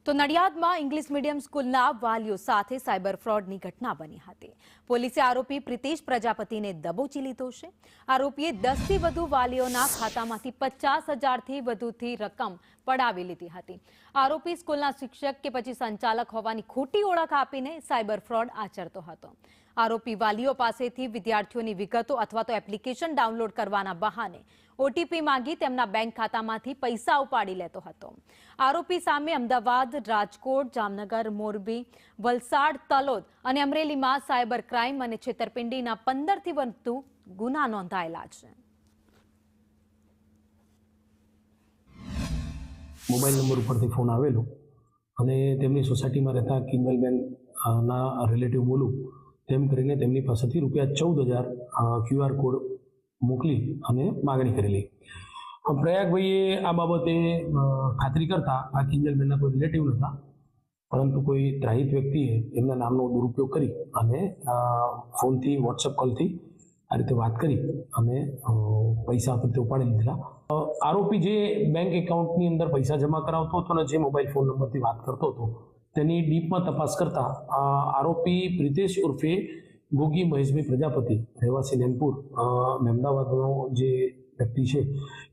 તો નડિયાદમાં English medium સ્કૂલના વાલીઓ સાથે સાયબર ફ્રોડની ઘટના બની હતી. પોલીસે આરોપી પ્રિતેશ પ્રજાપતિને દબોચી લીધો છે. આરોપીએ 10થી વધુ વાલીઓના ખાતામાંથી 50,000થી વધુની રકમ પડાવી લીધી હતી. આરોપી સ્કૂલના શિક્ષક કે પછી સંચાલક હોવાની ખોટી ઓળખ આપીને સાયબર ફ્રોડ આચરતો હતો. આરોપી વાલીઓ પાસેથી વિદ્યાર્થીઓની વિગતો અથવા તો એપ્લિકેશન ડાઉનલોડ કરવાના બહાને ઓટીપી માંગી તેમના બેંક ખાતામાંથી પૈસા ઉપાડી લેતો હતો. આરોપી સામે અમદાવાદ, રાજકોટ, જામનગર, મોરબી, વલસાડ, તલોદ અને અમરેલીમાં સાયબર ક્રાઇમ અને છેતરપિંડીના 15થી વધુ ગુના નોંધાયેલા છે. મોબાઈલ નંબર ઉપરથી ફોન આવેલો અને તેમની સોસાયટીમાં રહેતા કિંજલબેન ના રિલેટિવ બોલું તેમ કરીને તેમની પાસેથી ₹14,000 QR કોડ મોકલી અને માગણી કરેલી. પ્રયાગભાઈએ આ બાબતે ખાતરી કરતા આ કિંજલબેનના કોઈ રિલેટિવ નહોતા, પરંતુ કોઈ ત્રાહિત વ્યક્તિએ એમના નામનો દુરુપયોગ કરી અને ફોનથી વોટ્સઅપ કોલથી આ રીતે વાત કરી અને પૈસા આ રીતે ઉપાડી લીધેલા. આરોપી જે બેંક એકાઉન્ટની અંદર પૈસા જમા કરાવતો હતો અને જે મોબાઈલ ફોન નંબરથી વાત કરતો હતો તેની ડીપમાં તપાસ કરતા આરોપી પ્રિતેશ ઉર્ફે ગોગી મહેશભાઈ પ્રજાપતિ રહેવાસી નેમપુર અમદાવાદનો જે વ્યક્તિ છે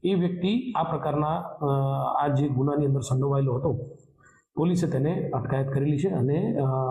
એ વ્યક્તિ આ પ્રકારના આ જે ગુનાની અંદર સંડોવાયેલો હતો. પોલીસે તેને અટકાયત કરેલી છે અને